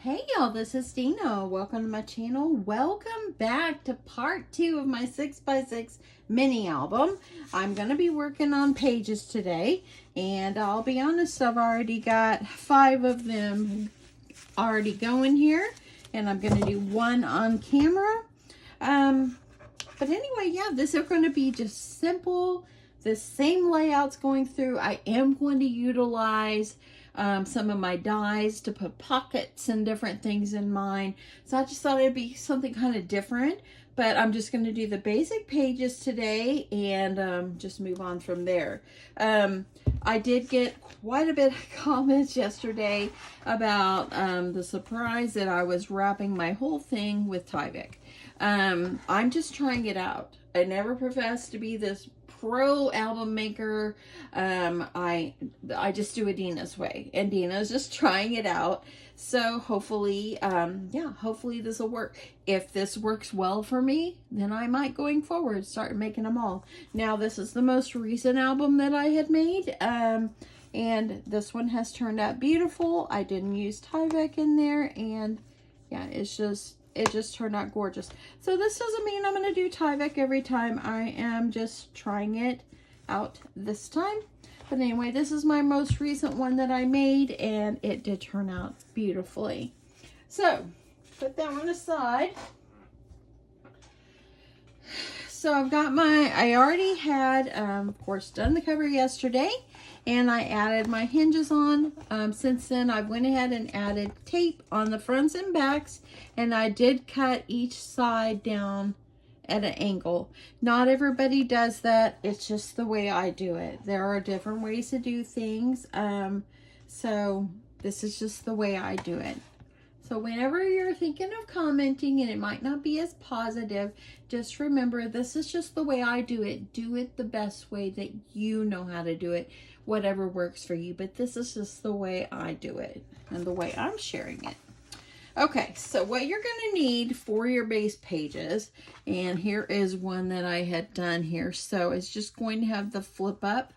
Hey y'all, this is Dina. Welcome to my channel. Welcome back to part 2 of my 6x6 mini album. I'm going to be working on pages today, and I'll be honest, I've already got 5 of them already going here, and I'm going to do one on camera. But anyway, yeah, this is going to be just simple. The same layouts going through. I am going to utilize some of my dies to put pockets and different things in mine. So I just thought it'd be something kind of different. But I'm just going to do the basic pages today and just move on from there. I did get quite a bit of comments yesterday about the surprise that I was wrapping my whole thing with Tyvek. I'm just trying it out. I never professed to be this pro album maker. I just do it Dina's way, and Dina's just trying it out. So hopefully, yeah, hopefully this will work. If this works well for me, then I might going forward start making them all. Now this is the most recent album that I had made, and this one has turned out beautiful. I didn't use Tyvek in there, and yeah, it just turned out gorgeous. So this doesn't mean I'm going to do Tyvek every time. I am just trying it out this time. But anyway, this is my most recent one that I made, and it did turn out beautifully. So put that one aside. So I've got I already had, of course, done the cover yesterday, and I added my hinges on. Since then, I went ahead and added tape on the fronts and backs, and I did cut each side down at an angle. Not everybody does that. It's just the way I do it. There are different ways to do things. So this is just the way I do it. So whenever you're thinking of commenting and it might not be as positive, just remember this is just the way I do it. Do it the best way that you know how to do it, whatever works for you. But this is just the way I do it and the way I'm sharing it. Okay, so what you're going to need for your base pages, and here is one that I had done here. So it's just going to have the flip up.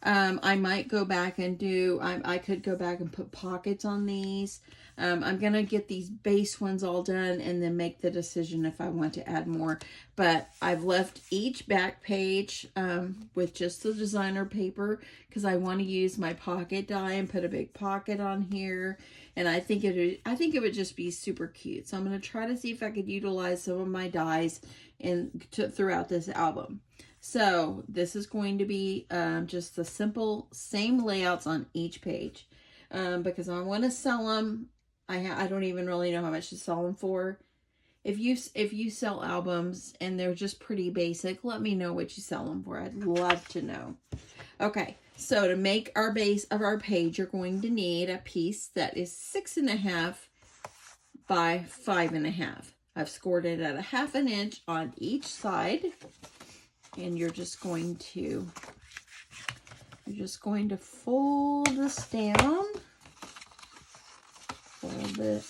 I might go back and do, I could go back and put pockets on these. I'm going to get these base ones all done and then make the decision if I want to add more. But I've left each back page with just the designer paper because I want to use my pocket die and put a big pocket on here. And I think it would just be super cute. So I'm going to try to see if I could utilize some of my dies throughout this album. So this is going to be just the simple same layouts on each page because I want to sell them. I don't even really know how much to sell them for. If you sell albums and they're just pretty basic, let me know what you sell them for. I'd love to know. Okay, so to make our base of our page, you're going to need a piece that is 6.5 by 5.5. I've scored it at 1/2 inch on each side. And you're just going to fold this down, fold it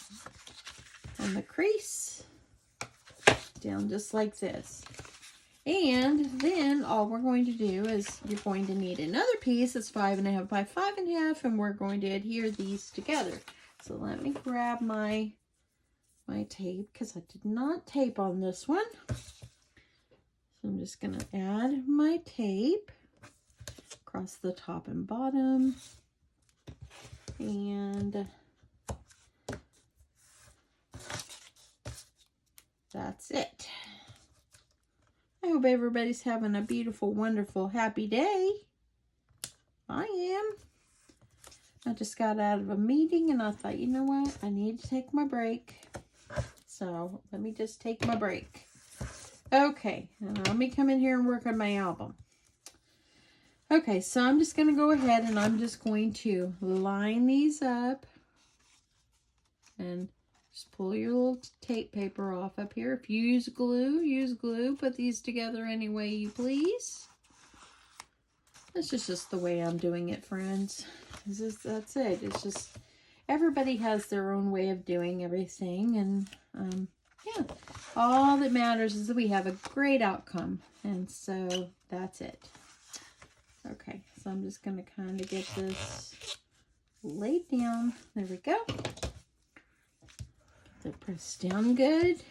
on the crease, down just like this. And then all we're going to do is you're going to need another piece that's 5.5 by 5.5, and we're going to adhere these together. So let me grab my tape because I did not tape on this one. I'm just going to add my tape across the top and bottom, and that's it. I hope everybody's having a beautiful, wonderful, happy day. I am. I just got out of a meeting and I thought, you know what? I need to take my break. So let me just take my break. Okay, let me come in here and work on my album. Okay, so I'm just going to go ahead and I'm just going to line these up and just pull your little tape paper off up here. If you use glue. Put these together any way you please. This is just the way I'm doing it, friends. That's it. It's just everybody has their own way of doing everything, and yeah, all that matters is that we have a great outcome, and so that's it. Okay, so I'm just going to kind of get this laid down. There we go. that pressed down good.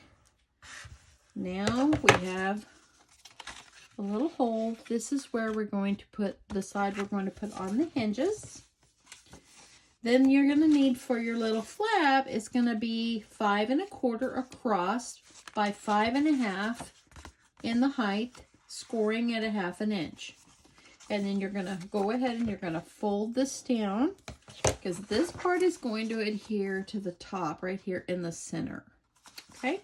Now we have a little hole. This is where we're going to put the side we're going to put on the hinges. Then you're going to need for your little flap, it's going to be 5 1/4 across by 5 1/2 in the height, scoring at 1/2 inch. And then you're going to go ahead and you're going to fold this down because this part is going to adhere to the top right here in the center. Okay.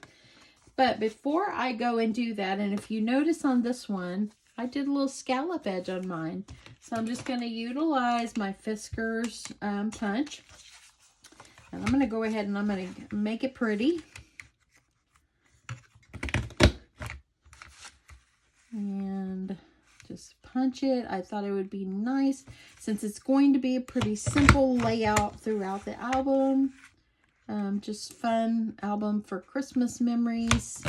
But before I go and do that, and if you notice on this one, I did a little scallop edge on mine. So I'm just going to utilize my Fisker's punch. And I'm going to go ahead and I'm going to make it pretty. And just punch it. I thought it would be nice since it's going to be a pretty simple layout throughout the album. Just fun album for Christmas memories.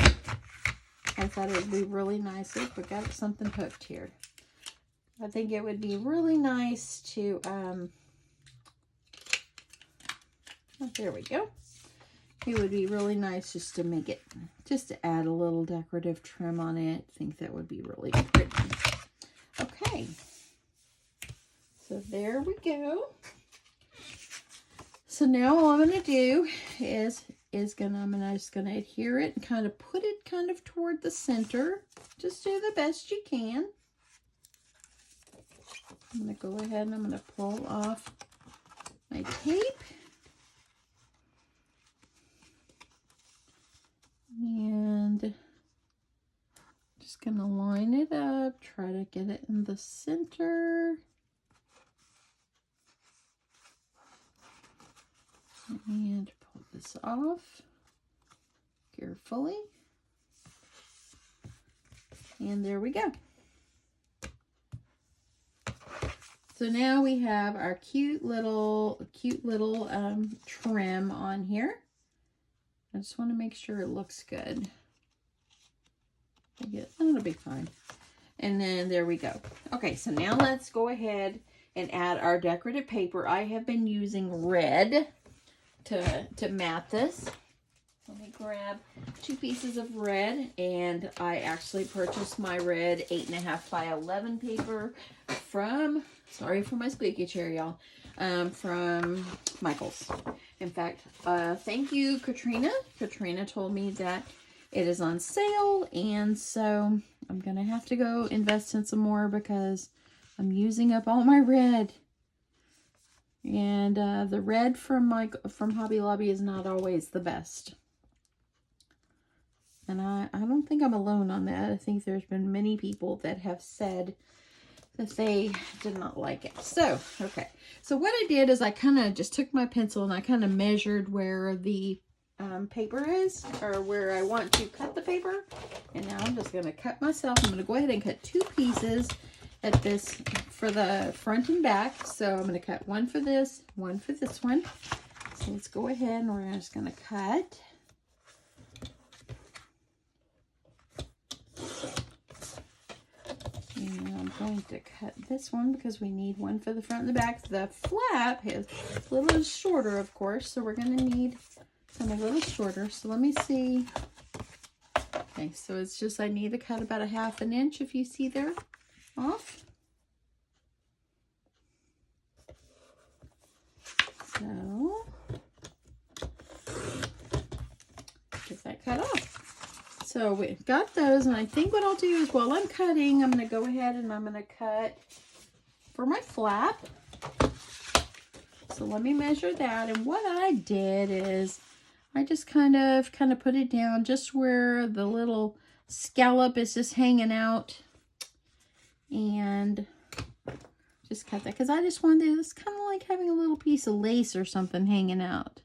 I thought it would be really nice. Oop, we got something hooked here. I think it would be really nice to, oh, there we go. It would be really nice just to make it, just to add a little decorative trim on it. I think that would be really pretty. Okay. So there we go. So now all I'm going to do is I'm just going to adhere it and kind of put it kind of toward the center. Just do the best you can. I'm going to go ahead and I'm going to pull off my tape. And just going to line it up, try to get it in the center. And pull this off carefully. And there we go. So now we have our cute little trim on here. I just want to make sure it looks good. That'll be fine. And then there we go. Okay, so now let's go ahead and add our decorative paper. I have been using red to mat this. Let me grab 2 pieces of red, and I actually purchased my red 8.5 by 11 paper from, sorry for my squeaky chair, y'all, from Michael's. In fact, thank you, Katrina. Katrina told me that it is on sale, and so I'm gonna have to go invest in some more because I'm using up all my red. And the red from Hobby Lobby is not always the best. And I don't think I'm alone on that. I think there's been many people that have said that they did not like it. So, okay. So what I did is I kind of just took my pencil and I kind of measured where the paper is, or where I want to cut the paper. And now I'm just going to cut myself. I'm going to go ahead and cut 2 pieces at this for the front and back. So I'm going to cut one for this, one for this one. So let's go ahead and we're just going to cut. And I'm going to cut this one because we need one for the front and the back. The flap is a little shorter, of course, so we're going to need something a little shorter. So let me see. Okay, so it's just I need to cut about 1/2 inch, if you see there, off. So get that cut off. So we've got those, and I think what I'll do is while I'm cutting, I'm going to go ahead and I'm going to cut for my flap. So let me measure that. And what I did is I just kind of put it down just where the little scallop is just hanging out, and just cut that because I just wanted it's kind of like having a little piece of lace or something hanging out.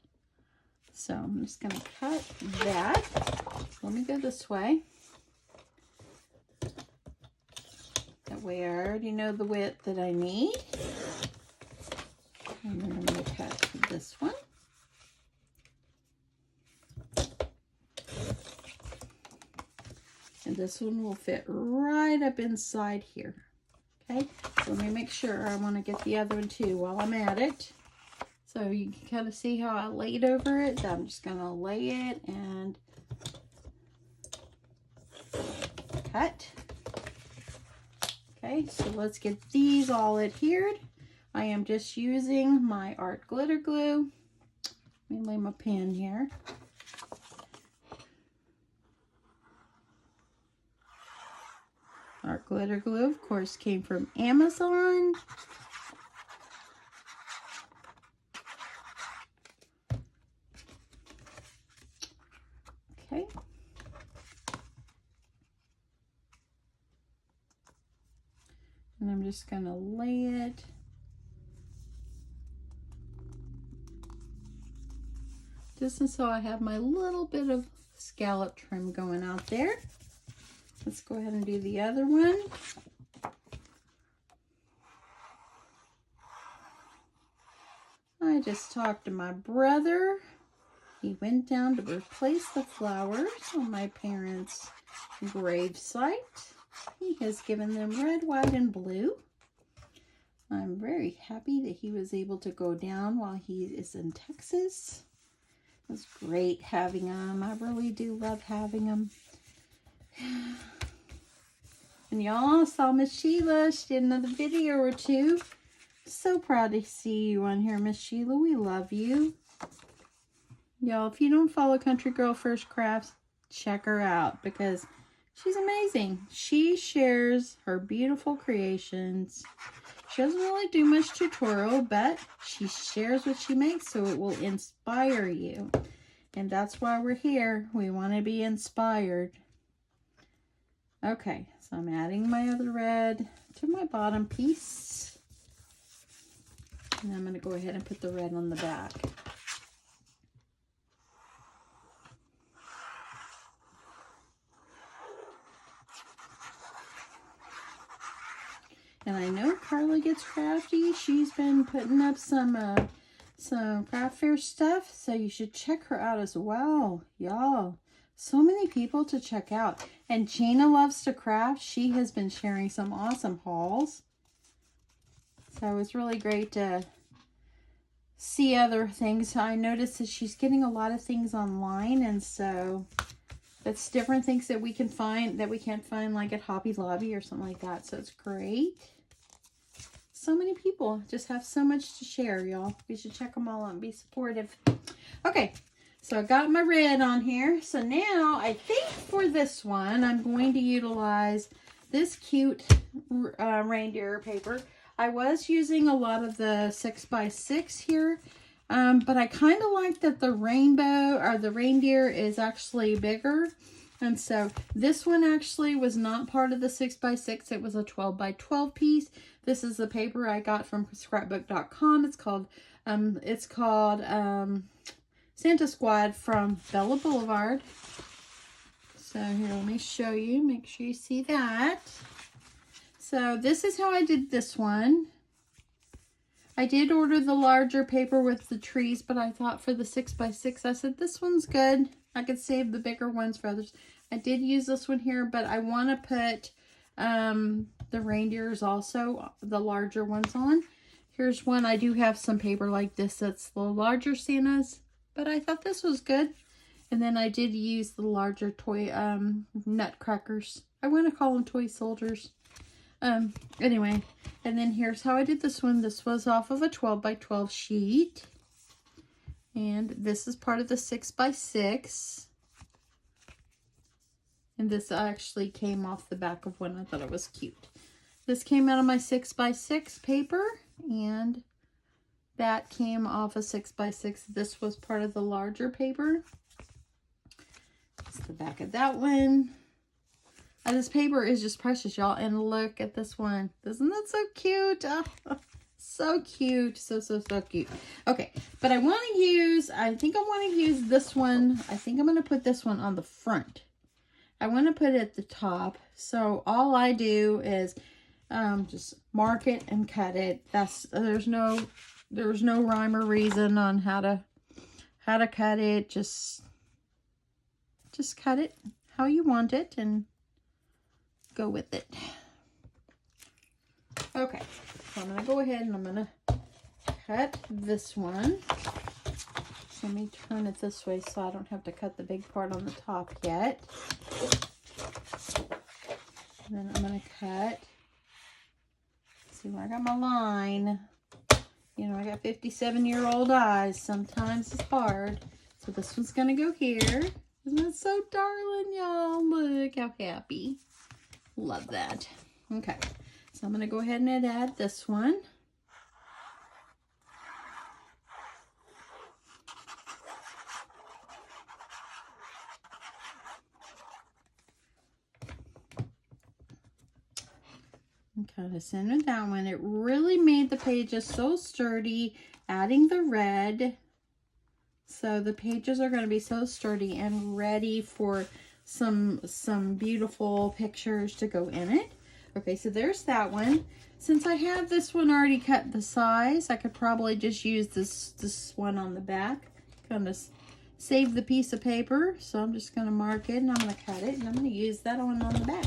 So I'm just going to cut that. Let me go this way. That way I already know the width that I need. And then I'm going to cut this one. And this one will fit right up inside here. Okay, so let me make sure. I want to get the other one too while I'm at it. So you can kind of see how I laid over it. I'm just going to lay it and cut. Okay, so let's get these all adhered. I am just using my art glitter glue. Let me lay my pen here. Art glitter glue, of course, came from Amazon. Okay. And I'm just going to lay it. Just so I have my little bit of scallop trim going out there. Let's go ahead and do the other one. I just talked to my brother. He went down to replace the flowers on my parents' gravesite. He has given them red, white, and blue. I'm very happy that he was able to go down while he is in Texas. It was great having him. I really do love having him. And y'all saw Miss Sheila. She did another video or two. So proud to see you on here, Miss Sheila. We love you. Y'all, if you don't follow Country Girl First Crafts, check her out because she's amazing. She shares her beautiful creations. She doesn't really do much tutorial, but she shares what she makes so it will inspire you. And that's why we're here. We want to be inspired. Okay, so I'm adding my other red to my bottom piece. And I'm going to go ahead and put the red on the back. And I know Carla gets crafty. She's been putting up some craft fair stuff, so you should check her out as well, y'all. So many people to check out. And Gina loves to craft. She has been sharing some awesome hauls. So it's really great to see other things. I noticed that she's getting a lot of things online, and so it's different things that we can find that we can't find like at Hobby Lobby or something like that. So it's great. So many people just have so much to share, y'all. We should check them all out and be supportive. Okay, so I got my red on here. So now I think for this one, I'm going to utilize this cute reindeer paper. I was using a lot of the 6x6 here, but I kind of like that the rainbow or the reindeer is actually bigger. And so this one actually was not part of the 6x6. It was a 12x12 piece. This is the paper I got from scrapbook.com. It's called Santa Squad from Bella Boulevard. So here, let me show you. Make sure you see that. So this is how I did this one. I did order the larger paper with the trees, but I thought for the 6x6, I said this one's good. I could save the bigger ones for others. I did use this one here, but I want to put the reindeers also, the larger ones on. Here's one. I do have some paper like this that's the larger Santas, but I thought this was good. And then I did use the larger toy nutcrackers. I want to call them toy soldiers. Anyway, and then here's how I did this one. This was off of a 12x12 sheet. And this is part of the 6x6. And this actually came off the back of one. I thought it was cute. This came out of my 6x6 paper, and that came off a 6x6. This was part of the larger paper. That's the back of that one. And this paper is just precious, y'all. And look at this one. Isn't that so cute? Oh, so cute. So cute. Okay, but I want to use, I think I want to use this one. I think I'm going to put this one on the front. I want to put it at the top. So all I do is just mark it and cut it. There's no rhyme or reason on how to cut it. Just cut it how you want it and go with it. Okay, so I'm going to go ahead and I'm going to cut this one. So let me turn it this way so I don't have to cut the big part on the top yet. And then I'm going to cut. See where I got my line. You know, I got 57-year-old eyes. Sometimes it's hard. So this one's going to go here. Isn't that so darling, y'all? Look how happy. Love that. Okay. So I'm going to go ahead and add this one. And kind of center that one. It really made the pages so sturdy, adding the red. So the pages are going to be so sturdy and ready for some beautiful pictures to go in it. Okay, so there's that one. Since I have this one already cut the size, I could probably just use this one on the back. Kind of save the piece of paper. So I'm just going to mark it and I'm going to cut it and I'm going to use that one on the back.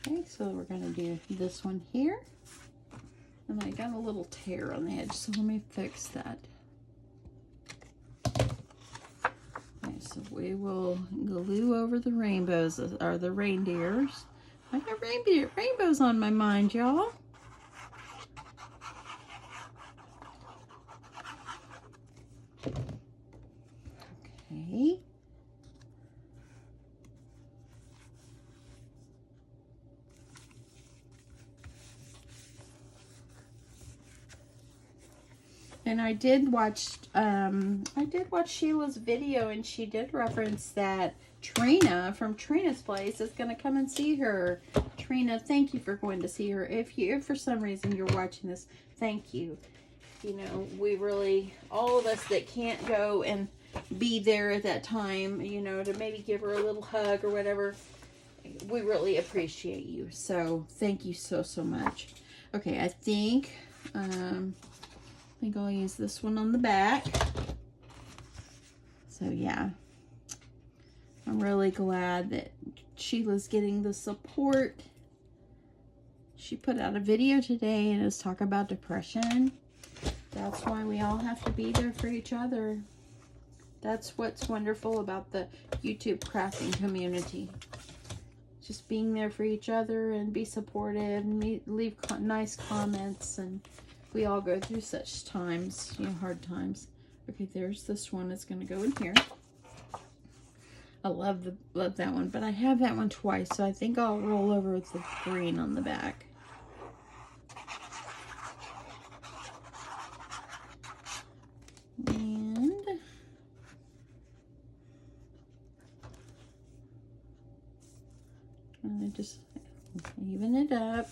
Okay, so we're going to do this one here. And I got a little tear on the edge, so let me fix that. Okay, so we will glue over the rainbows, or the reindeers. I got rainbows on my mind, y'all. Okay. And I did watch Sheila's video, and she did reference that Trina from Trina's Place is going to come and see her. Trina, thank you for going to see her. If for some reason you're watching this, thank you. You know, we really, all of us that can't go and be there at that time, you know, to maybe give her a little hug or whatever, we really appreciate you. So thank you so much. Okay, I think I'll use this one on the back. So yeah, I'm really glad that Sheila's getting the support. She put out a video today and is talking about depression. That's why we all have to be there for each other. That's what's wonderful about the YouTube crafting community. Just being there for each other and be supportive and leave nice comments, and we all go through such times, you know, hard times. Okay, there's this one. It's going to go in here. I love that one, but I have that one twice, so I think I'll roll over with the green on the back. And I just even it up.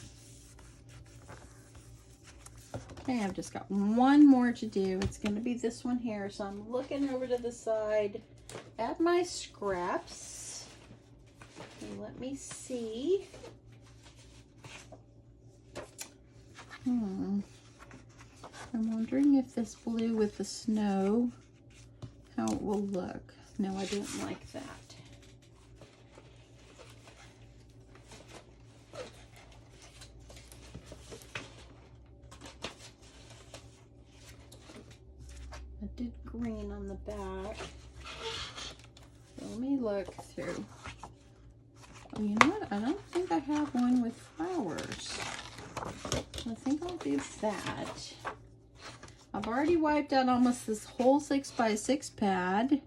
Okay, I've just got one more to do. It's going to be this one here. So I'm looking over to the side at my scraps. And let me see. I'm wondering if this blue with the snow, how it will look. No, I didn't like that. I did green on the back. So let me look through. Oh, you know what? I don't think I have one with flowers. I think I'll do that. I've already wiped out almost this whole 6x6 pad.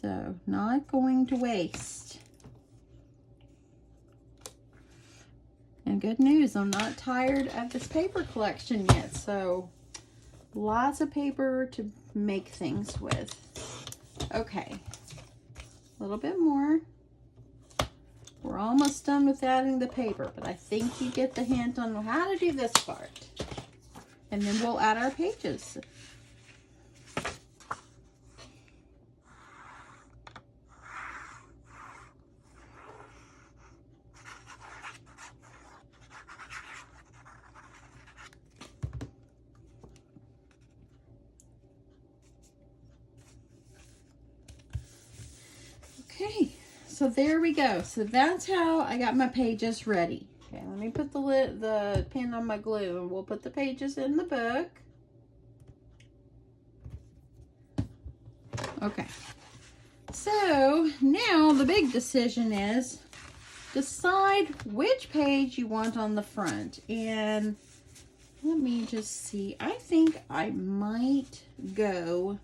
So, not going to waste. And good news, I'm not tired of this paper collection yet. So, lots of paper to make things with. Okay, a little bit more. We're almost done with adding the paper, but I think you get the hint on how to do this part. And then we'll add our pages. Okay, so there we go. So that's how I got my pages ready. Okay, let me put the pin on my glue, and we'll put the pages in the book. Okay. So now the big decision is decide which page you want on the front. And let me just see. I think I might go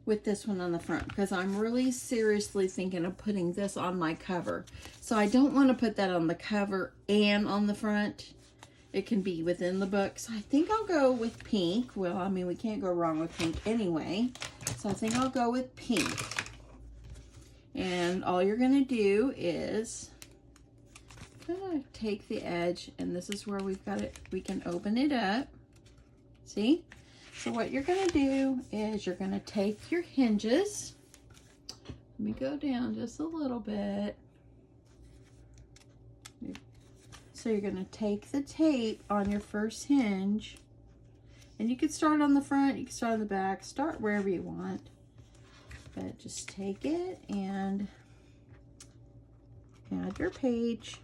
with this one on the front because I'm really seriously thinking of putting this on my cover. So I don't want to put that on the cover and on the front. It can be within the book. So I think I'll go with pink. Well, I mean, we can't go wrong with pink anyway. So I think I'll go with pink. And all you're going to do is kind of take the edge, and this is where we've got it. We can open it up. See? So what you're going to do is you're going to take your hinges. Let me go down just a little bit. So you're going to take the tape on your first hinge, and you can start on the front, you can start on the back, start wherever you want, but just take it and add your page.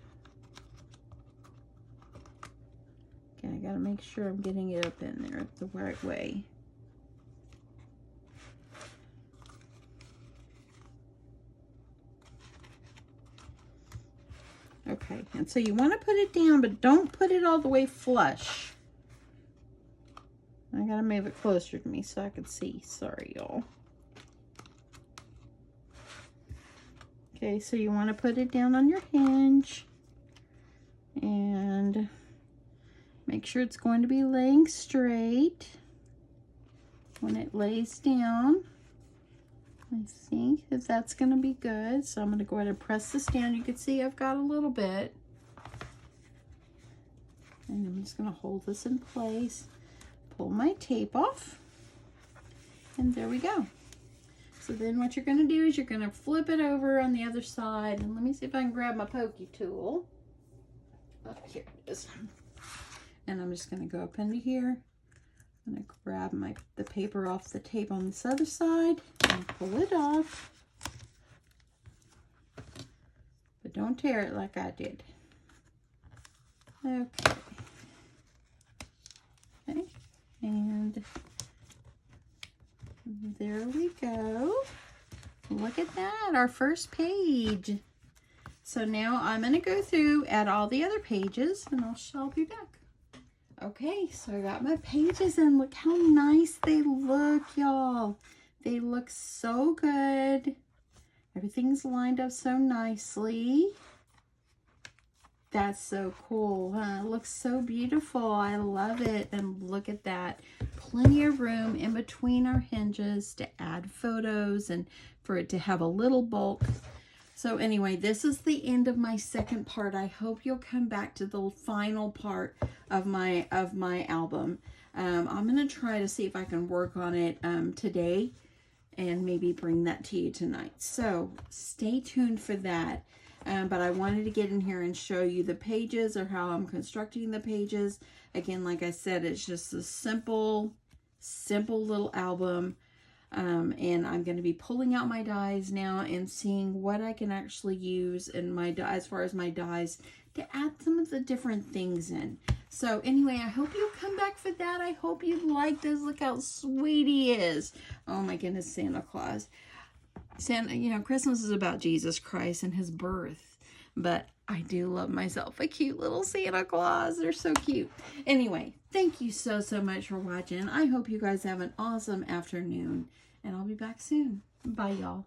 Okay, I got to make sure I'm getting it up in there the right way. Okay, and so you want to put it down, but don't put it all the way flush. I gotta move it closer to me so I can see. Sorry, y'all. Okay, so you want to put it down on your hinge and make sure it's going to be laying straight when it lays down. I think that that's going to be good. So I'm going to go ahead and press this down. You can see I've got a little bit. And I'm just going to hold this in place. Pull my tape off. And there we go. So then what you're going to do is you're going to flip it over on the other side. And let me see if I can grab my pokey tool. Oh, here it is. And I'm just going to go up into here. I'm going to grab the paper off the tape on this other side and pull it off. But don't tear it like I did. Okay. Okay. And there we go. Look at that, our first page. So now I'm going to go through, add all the other pages, and I'll be back. Okay, so I got my pages in. Look how nice they look, y'all. They look so good. Everything's lined up so nicely. That's so cool, huh? It looks so beautiful. I love it. And look at that. Plenty of room in between our hinges to add photos and for it to have a little bulk. So anyway, this is the end of my second part. I hope you'll come back to the final part of my album. I'm going to try to see if I can work on it today and maybe bring that to you tonight. So stay tuned for that. But I wanted to get in here and show you the pages or how I'm constructing the pages. Again, like I said, it's just a simple little album. And I'm going to be pulling out my dies now and seeing what I can actually use in my as far as my dies to add some of the different things in. So anyway, I hope you'll come back for that. I hope you like this. Look how sweet he is. Oh my goodness, Santa Claus. Santa, you know, Christmas is about Jesus Christ and his birth. But I do love myself a cute little Santa Claus. They're so cute. Anyway, thank you so much for watching. I hope you guys have an awesome afternoon. And I'll be back soon. Bye, y'all.